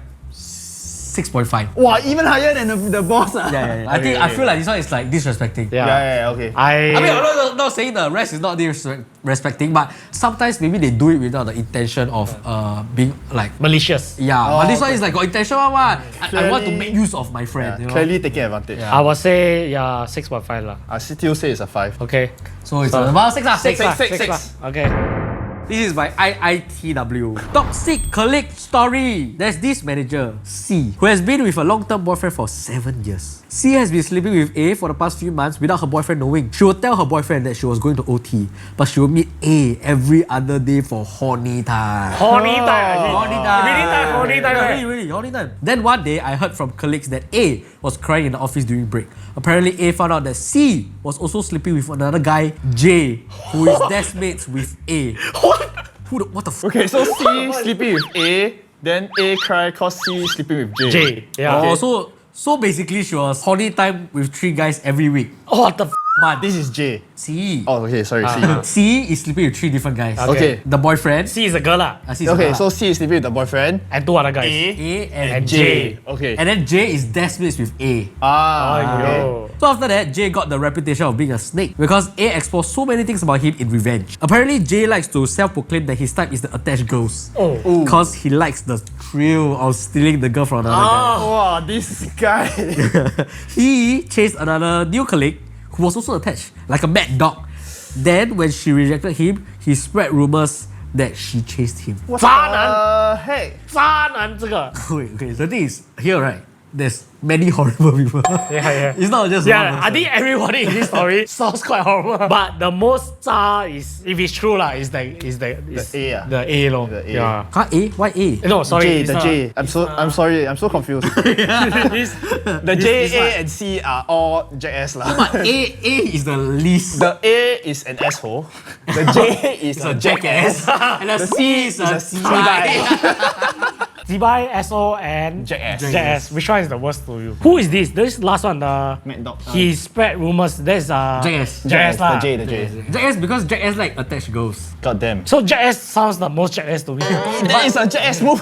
6.5. Wow, even higher than the boss. Yeah. I feel like this one is like disrespecting. Yeah. Okay. I mean, I'm not saying the rest is not disrespecting, but sometimes maybe they do it without the intention of being like. malicious. Yeah, but this one is like got intention one. I want to Clearly- make use of my friend. You know? Clearly taking advantage. Yeah. I would say 6.5 lah. I still say it's a 5. Okay. So it's about 6 lah. 6 lah. Six. Okay. This is my IITW. Toxic colleague story. There's this manager, C, who has been with a long-term boyfriend for 7 years. C has been sleeping with A for the past few months without her boyfriend knowing. She would tell her boyfriend that she was going to OT, but she would meet A every other day for horny time. Horny time. Horny time. Really time. Yeah, really, horny time. Then one day, I heard from colleagues that A was crying in the office during break. Apparently, A found out that C was also sleeping with another guy, J, who is desk mates with A. What the fuck? Okay, so C sleeping with A, then A cry cause C sleeping with J. J. Yeah. Oh, so basically, she was horny time with 3 guys every week. Oh, what the f? But This is J. C. Oh, okay, sorry, C. C is sleeping with 3 different guys. Okay. The boyfriend. C is a girl lah. C is a Okay, girl. so C is sleeping with the boyfriend. And 2 other guys. A and J. J. Okay. And then J is desk mates with A. Okay. Yo. So after that, J got the reputation of being a snake because A exposed so many things about him in revenge. Apparently, J likes to self-proclaim that his type is the attached girls. Oh. Because he likes the thrill of stealing the girl from another Wow, this guy. guy. He chased another new colleague who was also attached, like a mad dog. Then, when she rejected him, he spread rumors that she chased him. 渣男， Hey. 渣男这个。 Okay, the thing is, here, right, there's many horrible people. Yeah. It's not just one Yeah, person. I think everybody in this story sounds quite horrible. But the most 渣 is, if it's true lah, is the A ah. the A lor. The A. Yeah. Huh, A? Why A? No, sorry. J, it's the not- J. I'm sorry, I'm so confused. It's- The J, A, and C are all jackass lah. But A is the least. The A is an asshole. The J is a jackass. And the C is a C-guy. Zibai, SO, and Jackass. Jackass. Which one is the worst to you? Who is this? This last one, the Mad dog. he spread rumors. There's Jackass. Jackass lah. The J. Jackass because Jackass like attached girls. God damn. So Jackass sounds the most Jackass to me. That is a jackass move.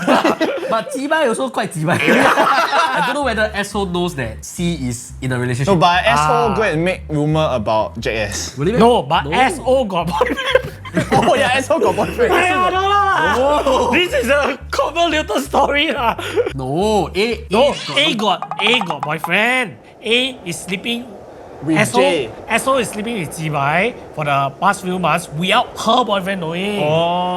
But T-Bai also quite T-Bai. I don't know whether asshole knows that C is in a relationship. No, but asshole go and make rumor about jackass. Really? No, but SO got boyfriend. Oh yeah, asshole got boyfriend. I don't know lah. This is a convoluted story lah. No, A. No, A got boyfriend. A is sleeping With SO, J. SO is sleeping with Jibai for the past few months without her boyfriend knowing.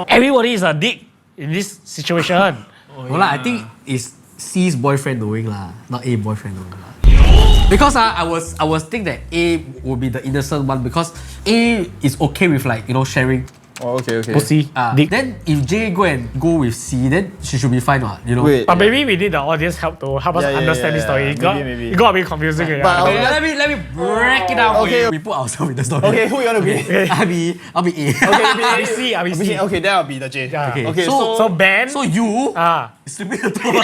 Everybody is a dick in this situation. No lah, I think it's C's boyfriend knowing lah, not A boyfriend knowing lah. Because I was think that A would be the innocent one because A is okay with like sharing. Oh, okay. Pussy. Dick. Then if J go with C, then she should be fine, what? Wait. But maybe we need the audience help to help us understand this story. Maybe. It got a bit confusing. But Okay, let me break it down for you. We put ourselves in the story. Okay, who you want to be? I'll be A. I'll be C. I'll be C. Okay, then I'll be the J. Yeah. Okay, So Ben. So you is sleeping with the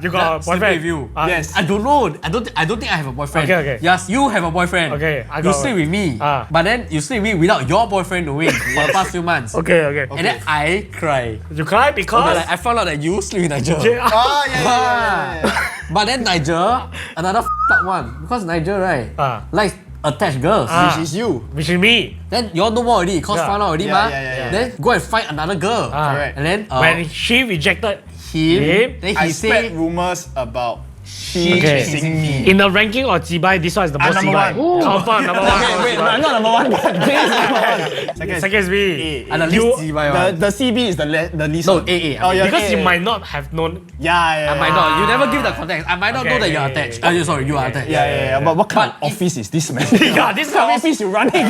You got a sleeping boyfriend. with you. Yes. I don't know. I don't think I have a boyfriend. Okay. Yes, you have a boyfriend. Okay, I You got sleep with me. But then you sleep with me without your boyfriend knowing for the past few months. Okay. And then I cry. You cry because I found out that you sleep with Nigel. Oh, yeah. But then Nigel, another up one. Because Nigel, right, likes attached girls. Which is you. which is me. Then you all know more already, cause found out already, Yeah, ma. yeah. Then go and find another girl. Correct. And then When she rejected him, then I he spread say rumors about she Okay. chasing me. in the ranking of Jibai, this one is the most number Jibai. one. Confirm number one. Wait, I'm not number one. J is number one. Second is me. and the You- least G-by one. The CB is the least. No, one. A. Oh, yeah. Because you A. might not have known. Yeah. I might not. You never give the context. I might not know that you're Okay. attached. Sorry, you are attached. Yeah. But what kind of office is this, man? Yeah, this What office. office you running?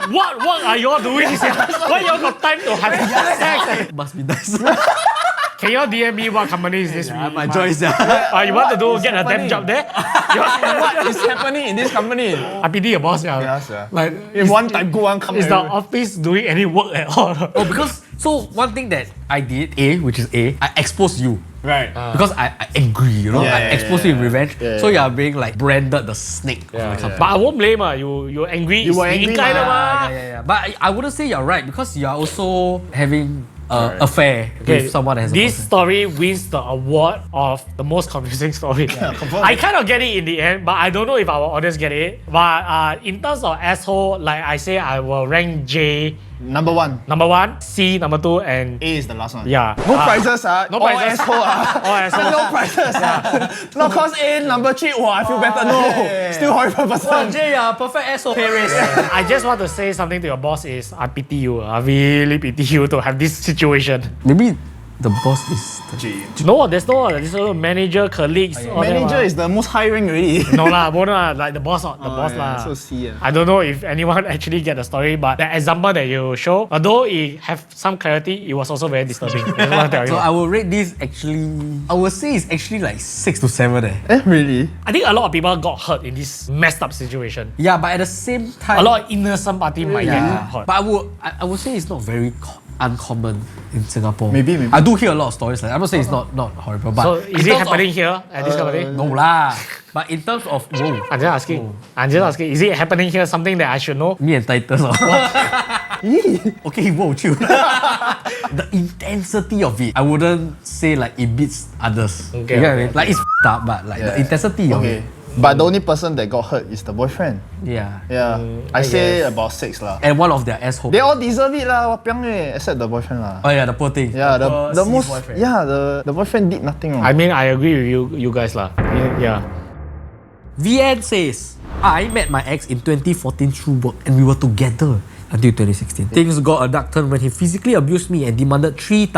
What are you all doing? Why you all got time to have sex? Must be nice. Can you all DM me what company is this? My choice. You want to get a temp job there? What is happening in this company? I pity your boss. Sir. Like, If one time go one come Is the everywhere. office doing any work at all? oh, because one thing that I did, which is A, I exposed you. Right. Because I angry, I exposed you in revenge. Yeah. So you are being like branded the snake. But I won't blame her. You angry. You were angry, Yeah. But I wouldn't say you're right because you are also having an affair with someone that has a This boyfriend. story wins the award of the most confusing story. I kind of get it in the end, but I don't know if our audience get it. But in terms of asshole, like I say, I will rank J Number one. number 1, C number 2, and A is the last one. yeah. No prizes, no All prizes. asshole, All asshole. No prizes, Not cause A number 3. Oh, I feel better. No, still horrible person. Jay, perfect asshole. Paris. I just want to say something to your boss is I pity you. I really pity you to have this situation. Maybe the boss is No, there's no manager, colleagues. all that Manager lah. is the most high rank already. No lah, like the boss lah. So C. I don't know if anyone actually get the story, but the example that you show, although it have some clarity, it was also very disturbing. I just want to tell you. So I will rate this actually. I would say it's actually like 6 to 7. Really? I think a lot of people got hurt in this messed up situation. Yeah, but at the same time, A lot of innocent party might get Yeah. hurt. But I would say it's not very uncommon in Singapore. Maybe. I do hear a lot of stories like I'm not saying it's not horrible, but So in is it terms happening here at this company? of, no lah. But in terms of I'm just asking. Is it happening here? Something that I should know? me and Titus. Okay, whoa, chill. The intensity of it, I wouldn't say like it beats others. Okay, You get what I okay. mean? Like it's up, but like the intensity of it. But the only person that got hurt is the boyfriend. Yeah. Yeah. I say about 6 lah. And one of their assholes. They all deserve it lah, wapiang eh, except the boyfriend lah. Oh yeah, the poor thing. Yeah, poor the C most boyfriend. the boyfriend did nothing wrong. I mean, I agree with you guys lah. Yeah. VN says, I met my ex in 2014 through work and we were together until 2016. Things got a dark turn when he physically abused me and demanded $3,000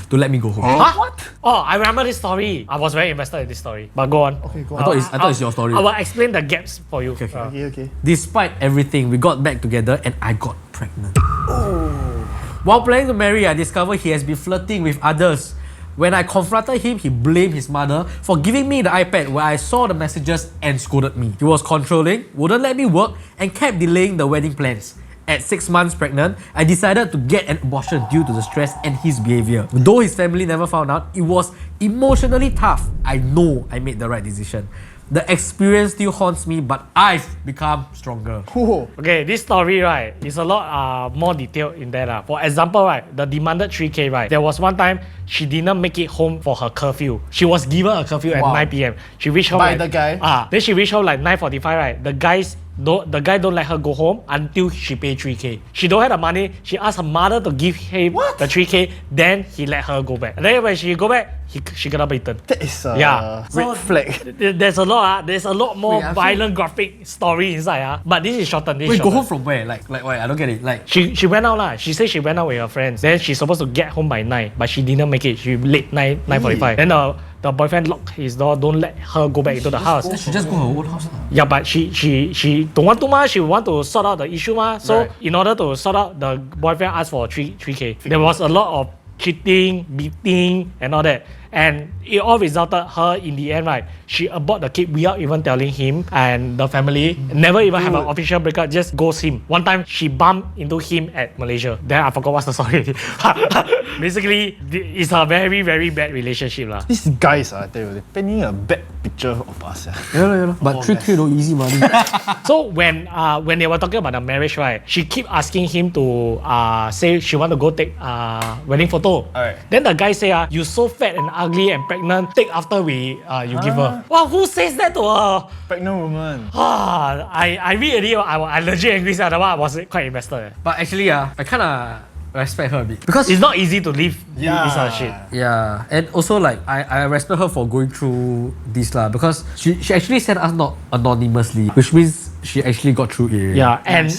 to let me go home. Huh? What? Oh, I remember this story. I was very invested in this story. But go on. Okay, go I thought it's your story. I will explain the gaps for you. Okay. Despite everything, we got back together and I got pregnant. While planning to marry, I discovered he has been flirting with others. When I confronted him, he blamed his mother for giving me the iPad where I saw the messages and scolded me. He was controlling, wouldn't let me work, and kept delaying the wedding plans. At 6 months pregnant, I decided to get an abortion due to the stress and his behavior. Though his family never found out, it was emotionally tough. I know I made the right decision. The experience still haunts me, but I've become stronger. Okay, this story, right, is a lot more detailed in there. For example, right, the demanded 3K, right, there was one time she didn't make it home for her curfew. She was given a curfew at 9 p.m. She reached home By the guy? Then she reached home like 9:45, right? The guy don't let her go home until she pay 3K. She don't have the money. She asked her mother to give him the 3K. Then he let her go back. And then when she go back, she got beaten. That is a Yeah. red flag. There's a lot more Wait, I feel- violent graphic story inside. But this is shortened. This is Wait, go home shortened. from where? Like why? I don't get it. Like, She went out lah. She said she went out with her friends. Then she's supposed to get home by 9, but she didn't make it. She late 9:45. Then the boyfriend locked his door, don't let her go back into the house. she just go her own house. Yeah, but she don't want to ma. She want to sort out the issue ma. So Right. in order to sort out, the boyfriend asked for 3K. There was a lot of cheating, beating, and all that. And it all resulted her in the end, right? She abort the kid without even telling him and the family. Never even have an official breakup, just ghost him. One time she bumped into him at Malaysia. Then I forgot what's the story. Basically, it's a very, very bad relationship lah. These guys, I tell you, they're painting a bad picture of us. Yeah. But 3K no easy money. So when they were talking about the marriage, right, she keep asking him to say she want to go take wedding photo. Alright. Then the guy say, you so fat and ugly and pregnant, take after you give her. Wow, who says that to her? Pregnant woman. I read already, I legit angry. That one I was quite invested. But actually, I kind of respect her a bit because It's not easy to live Yeah. this sort of shit. yeah, and also like I respect her for going through this lah because she actually sent us not anonymously, which means she actually got through it. Yeah, and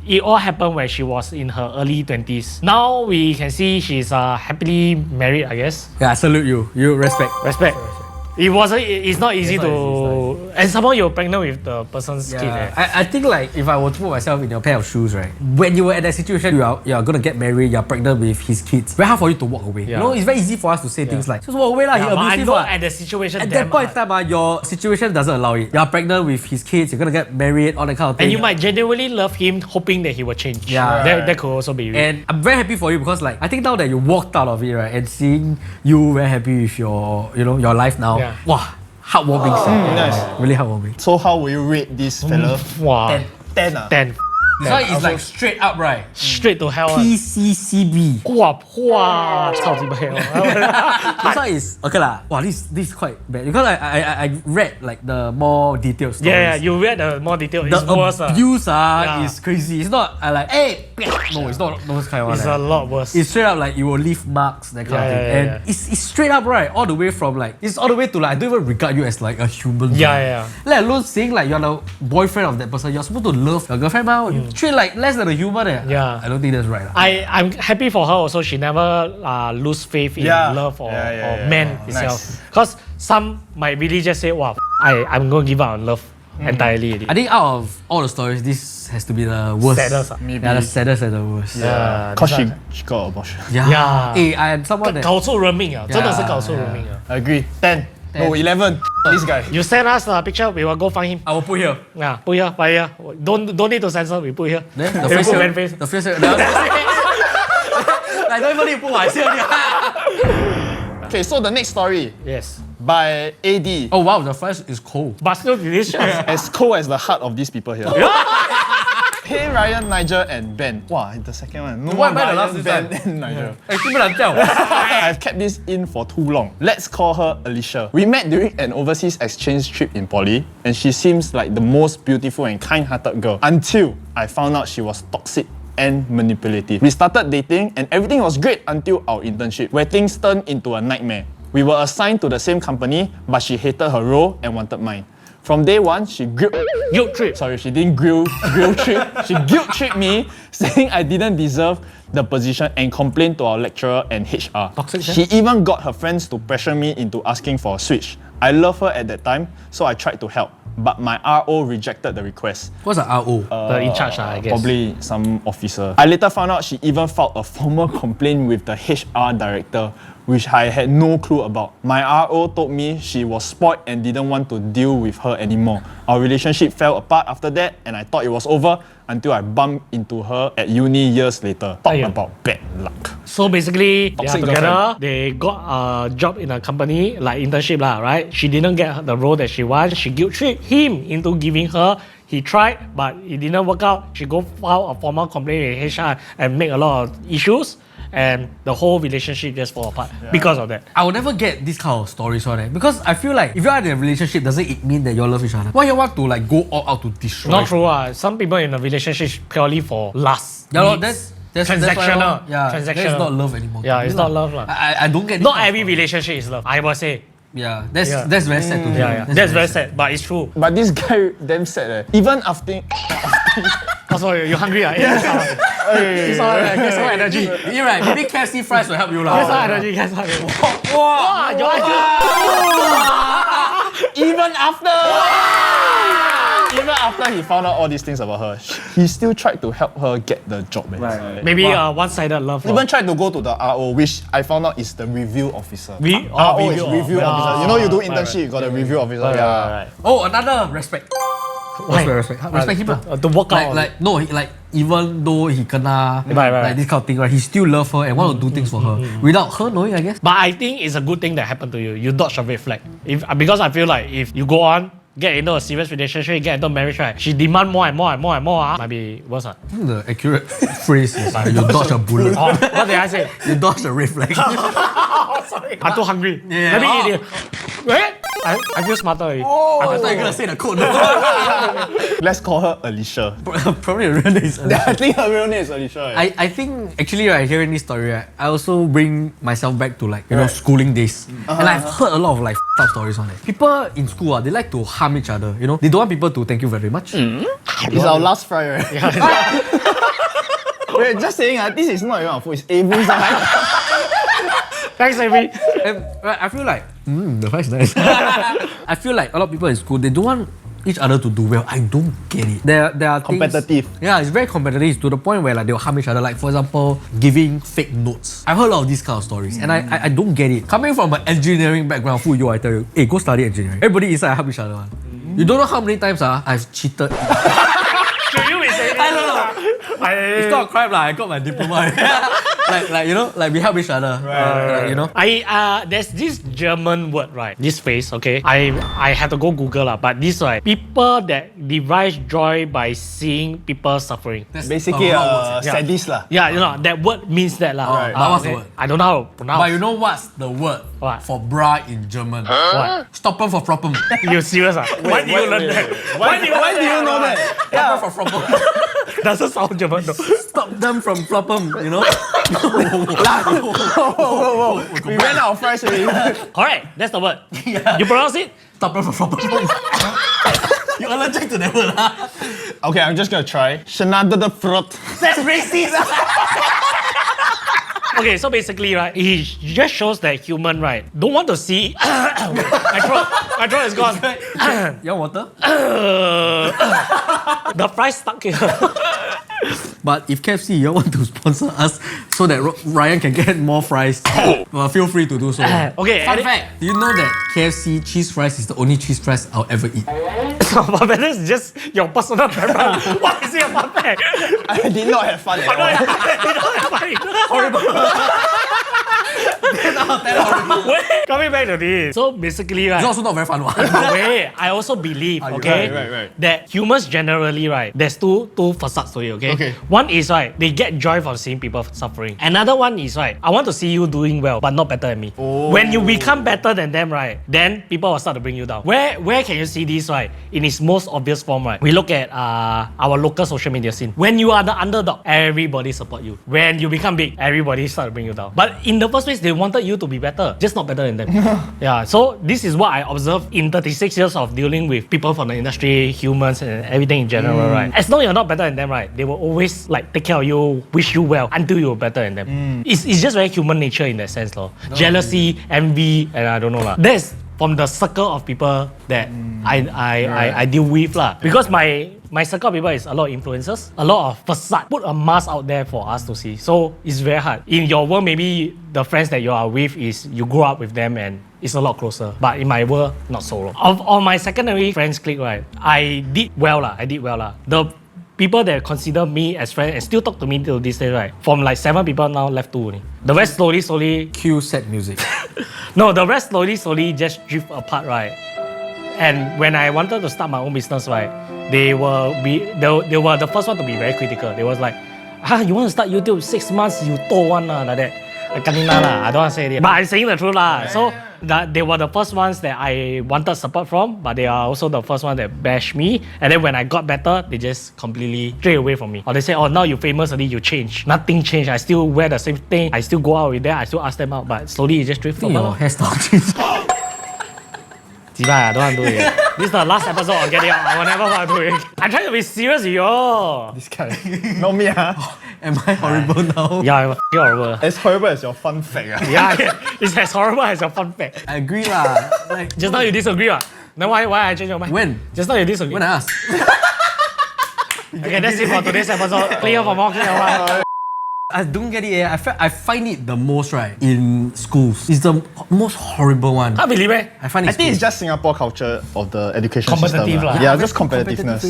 it all happened when she was in her early 20s. Now we can see she's happily married, I guess. Yeah, I salute you. You respect. Respect. It wasn't. It's not easy It's not to. easy, And somehow you're pregnant with the person's kid. Yeah, Eh? I think like if I were to put myself in your pair of shoes, right? When you were at that situation, you're gonna get married, you're pregnant with his kids. Very hard for you to walk away. Yeah. You know, it's very easy for us to say things like, just walk away lah. He Yeah, but I abusive know lah. at the situation. At damn that point in hard. time, your situation doesn't allow it. You're pregnant with his kids, you're gonna get married, all that kind of thing. And you might genuinely love him, hoping that he will change. Yeah. That could also be. And I'm very happy for you because like I think now that you walked out of it, right, and seeing you very happy with your your life now, Yeah. wow, heartwarming. Nice. Really heartwarming. So how will you rate this fella? Wow. 10 ah. 10. This one is like straight up, right? Straight to hell. PCCB. Wow, 超级 bad. This one is okay lah. Wow, this is quite bad because I read like the more detailed stories. Yeah, you read the more detail. It's The worse. abuse Yeah. is crazy. It's not like hey, no, it's not those kind of It's one. a lot worse. It's straight up like you will leave marks, that kind of Yeah, thing. yeah, And yeah. it's straight up right, all the way from like it's all the way to like I don't even regard you as like a human being. Yeah. Let alone saying like you're the boyfriend of that person, you're supposed to love your girlfriend now. You treat like less than a human. Yeah. I don't think that's right. lah. I'm happy for her also. She never lose faith in Yeah. love or Yeah. man Nice. itself. Because some might really just say, wow, I'm going to give up on love entirely. already. I think out of all the stories, this has to be the worst. Saddest, Maybe. Yeah, the saddest and the worst. Yeah, Cause this she got abortion. Yeah. Yeah. Hey, I am someone that 搞错人命啊，真的是搞错人命啊。 I agree. 10. No, 11. This guy. You send us the picture, we will go find him. I will put here. Yeah, put here, put here. Don't need to censor, we put here. Then the We face put here. man face. The face here. I don't even need to put my here. Okay, so the next story Yes. by AD. Oh wow, the fries is cold. But still delicious. As cold as the heart of these people here. Hey Ryan, Nigel, and Ben. Wow, the second one. No Why one am I the Ryan, last Ben, one? and Nigel. I I've kept this in for too long. Let's call her Alicia. We met during an overseas exchange trip in Poly, and she seems like the most beautiful and kind-hearted girl until I found out she was toxic and manipulative. We started dating, and everything was great until our internship, where things turned into a nightmare. We were assigned to the same company, but she hated her role and wanted mine. From day one, she Guilt trip. Sorry, she didn't grill trip. She guilt tripped me, saying I didn't deserve the position and complained to our lecturer and HR. Toxic, She even got her friends to pressure me into asking for a switch. I love her at that time, so I tried to help, but my RO rejected the request. What's an RO? The in charge, I guess. Probably some officer. I later found out she even filed a formal complaint with the HR director, which I had no clue about. My RO told me she was spoiled and didn't want to deal with her anymore. Our relationship fell apart after that, and I thought it was over until I bumped into her at uni years later. Talk Aiyo. about bad luck. So basically, they are Toxic together. girlfriend. They got a job in a company, like internship lah, right? She didn't get the role that she wants. She guilt tripped him into giving her. He tried, but it didn't work out. She go file a formal complaint with HR and make a lot of issues. And the whole relationship just fall apart because of that. I will never get this kind of stories on it because I feel like if you are in a relationship, doesn't it mean that you all love each other? Why you want to like go all out to destroy? Not true. Some people in a relationship purely for lust. Yeah, lor, needs. That's why, Transactional. yeah, Transactional. that is not love anymore. Yeah, to it's me not lah. love lah. I don't get. Not this every kind of relationship is love. I will say. story. Yeah, that's very sad to hear. That's very sad, but it's true. But this guy damn sad Even after Oh, sorry, you hungry? Get some energy. You're right. Maybe KFC fries will help you lah. Get some energy. Get some energy. Wow, even after he found out all these things about her, he still tried to help her get the job. Maybe one-sided love. Even tried to go to the RO, which I found out is the review officer. RO is review officer. You know, you do internship, you got a review officer. Right. Oh, another respect. Respect him lah. To walk out. Like even though he kena Right. like this kind of thing, right? He still love her and want to do things for her without her knowing, I guess. But I think it's a good thing that happened to you. You dodged a red flag. Because I feel like if you go on, get into a serious relationship, get into a marriage, right? She demand more and more. Might be worse. The accurate phrase is you dodge a bullet. Oh, what did I say? You dodge a red flag. Sorry. I'm too hungry. Yeah. Let me eat it. Wait. I feel smarter already. I thought you were gonna say the code. Let's call her Alicia. Probably her real name is Alicia. I think her real name is Alicia. I think actually right, hearing this story, right, I also bring myself back to like schooling days, and I've heard a lot of like up stories on it. People in school they like to harm each other. You know, they don't want people to thank you very much. It's our last fry, right? Wait, just saying, this is not even our food, it's Avery's. Thanks, Avery. And, right, I feel like the fries nice. I feel like a lot of people in school they don't want each other to do well. I don't get it. There are Competitive. Things, yeah, it's very competitive to the point where like they will harm each other. Like for example, giving fake notes. I've heard a lot of these kind of stories, and I don't get it. Coming from an engineering background, who you? I tell you, hey, go study engineering. Everybody inside help each other. You don't know how many times I've cheated. Should you be saying I don't know. It's not a crime lah. I got my diploma. like you know, like we help each other. Right. You know. There's this German word, right? This phrase, okay? I had to go Google lah, but this right, people that derive joy by seeing people suffering. Basically, sadist lah. Yeah, you know that word means that lah. Right. But what's the word? I don't know how to pronounce. But you know what's the word What? for bra in German? What? Stoppen for proppen. You serious ah? Why do you learn that? Why do you know that? Stoppen for proppen. Doesn't sound German though. Stop them from proppen. You know. Whoa. We ran out of fries already. Correct, that's the word. Yeah. You pronounce it? Stoppen for proppen. You allergic to that word, huh? Okay, I'm just gonna try. Shenada the fruit. That's racist. Okay, so basically, right, it just shows that human, right, don't want to see. my throat is gone. You want water? The fries stuck here. But if KFC you want to sponsor us so that Ryan can get more fries, feel free to do so. Okay, Fun fact, do you know that KFC cheese fries is the only cheese fries I'll ever eat? but that is just your personal preference. Why is it a fun fact? I did not have fun at all. Horrible. Wait, coming back to this. So basically, right. It's also not very fun one. Wait, I also believe, okay, Right. that humans generally, right, there's two facades to it, okay? Okay. One is, right, they get joy from seeing people suffering. Another one is, right, I want to see you doing well, but not better than me. Oh. When you become better than them, right, then people will start to bring you down. Where can you see this, right? In its most obvious form, right? We look at our local social media scene. When you are the underdog, everybody support you. When you become big, everybody start to bring you down. But in the first place, they wanted you to be better, just not better than them. Yeah, so this is what I observed in 36 years of dealing with people from the industry, humans, and everything in general, right? As long as you're not better than them, right, they will always like take care of you, wish you well until you're better than them. It's just very human nature in that sense, lor. Jealousy, envy, and I don't know lah. That's from the circle of people that I deal with lah. Because my circle of people is a lot of influencers, a lot of facade, put a mask out there for us to see. So it's very hard. In your world, maybe the friends that you are with is you grow up with them and it's a lot closer. But in my world, not so long. Of my secondary friends clique, right, I did well lah. The people that consider me as friends and still talk to me till this day, right, from like 7 people now left 2 only. The rest slowly Cue sad music. no, the rest slowly just drift apart, right? And when I wanted to start my own business, right, they were the first one to be very critical. They was like, you want to start YouTube 6 months, you told one like that. I don't want to say it. But I'm saying the truth lah. So That they were the first ones that I wanted support from, but they are also the first one that bashed me. And then when I got better, they just completely stray away from me. Or they say, oh, now you're famous already, you change. Nothing changed. I still wear the same thing. I still go out with them. I still ask them out. But slowly it just drifted Your apart. hairstyle changed. I don't want to do it. This is the last episode of Get It Out. I will never want to do it. I'm trying to be serious with you. This guy. Not me, huh? Am I horrible now? Yeah, I'm horrible. As horrible as your fun fact. Yeah, it's as horrible as your fun fact. I agree lah. Like, Just now you disagree, ah? Then why I change your mind? when? Just now you disagree. When I asked. Okay, that's it for today's episode. Clear for more, clear for more. I don't get it. I find it the most right in schools. It's the most horrible one. Can't believe it. I find it. I think it's just Singapore culture of the education Competitive system. lah. Yeah, just competitiveness.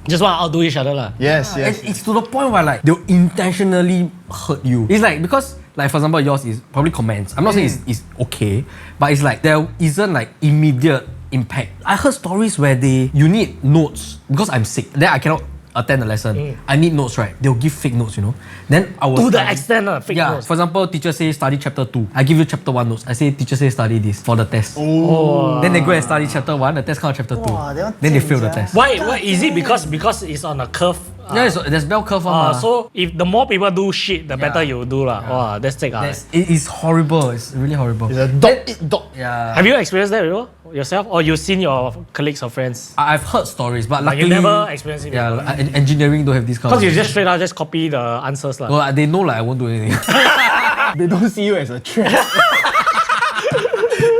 Just want to outdo each other lah. Yes, And yes. it's to the point where like they'll intentionally hurt you. It's like because like for example yours is probably comments. I'm not saying it's okay, but it's like there isn't like immediate impact. I heard stories where you need notes because I'm sick. Then I cannot attend the lesson. I need notes, right? They'll give fake notes, you know. Then I will To the study. extent of fake Yeah, notes. for example, teacher say study chapter 2. I give you chapter 1 notes. I say teacher say study this for the test. Oh. Then they go and study chapter 1, the test comes chapter 2. Wow, that one Then they fail the change, test. Why is it because it's on a curve? Yeah, there's bell curve on. So if the more people do shit, the better you do lah. Wow, that's take it is horrible. It's really horrible. It's a dog eat dog. Yeah. Have you experienced that before yourself, or you've seen your colleagues or friends? I've heard stories, but But luckily, you never experienced it yeah, before. engineering don't have this kind of. Because you just straight out just copy the answers lah. Well, they know like I won't do anything. They don't see you as a threat.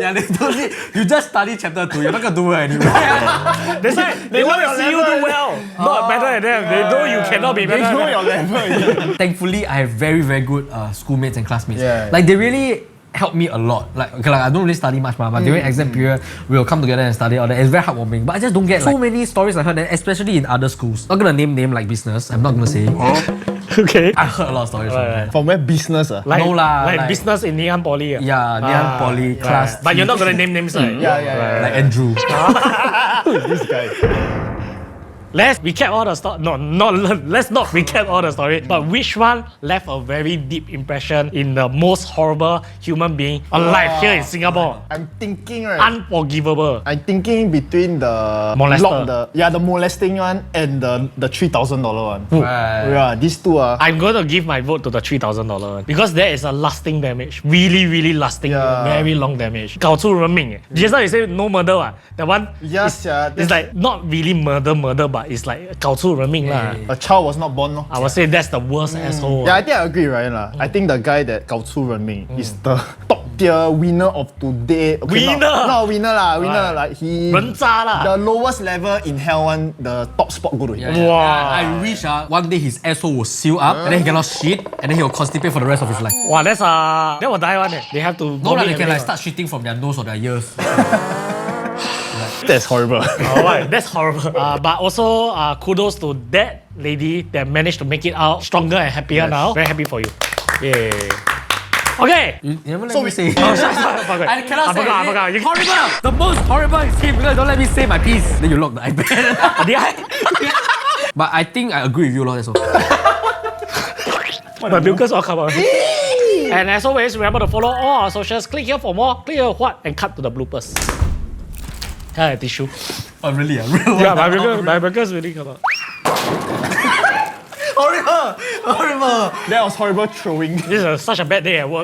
Yeah, they don't see. You just study chapter 2. You're not gonna do well anyway. That's why they want to see you do well, not better than them. They know you cannot be They better. know than your them. level. Thankfully, I have very very good schoolmates and classmates. Yeah. Like they really helped me a lot. Like okay, like I don't really study much, but during exam period, we'll come together and study all that. It's very heartwarming. But I just don't get so many stories I heard, that, especially in other schools. Not gonna name like business. I'm not gonna say. Okay. I heard a lot of stories. From them. From where business? Like, No lah, like like- business in Ngee Ann Poly. Yeah, Ngee Poly class. But you're not gonna name names, right? Yeah. Like Andrew. This guy. Let's recap all the story. Let's not recap all the story. But which one left a very deep impression in the most horrible human being alive here in Singapore? I'm thinking, right? Unforgivable. I'm thinking between the Molester. the molesting one and the $3,000 one. Right. Yeah, these two are. I'm going to give my vote to the $3,000 one because there is a lasting damage. Really, really lasting, Yeah. very long damage. 搞出人命. Just now you say no murder, that one Yes, yeah. it's like not really murder, but it's like 搞出人命啦. A child was not born, no? I would say that's the worst asshole. Yeah, I think I agree, Ryan. I think the guy that 搞出人命 is the top tier winner of today. Okay, Winner? Not winner lah, winner. Like he. 人渣啦. The lowest level in hell one, the top spot go to him. Wow. I wish one day his asshole will seal up and then he cannot shit and then he will constipate for the rest of his life. Wow, that will die one. They have to. No, like they vomit can like everything. start shitting from their nose or their ears. That's horrible. Alright, that's horrible. But also, kudos to that lady that managed to make it out stronger and happier now. Very happy for you. Yay. Okay. You never let So me we- say. Oh, sorry. I cannot say I forgot. it. Horrible! The most horrible is him because don't let me say my piece. Then you lock the iPad. Did I? But I think I agree with you, Lord. That's all. My mucus all come out. And as always, remember to follow all our socials. Click here for more. Click here what? And cut to the bloopers. Tissue. Oh, really? Yeah, my mucus really come out. Horrible! Horrible! That was horrible throwing. This is such a bad day at work.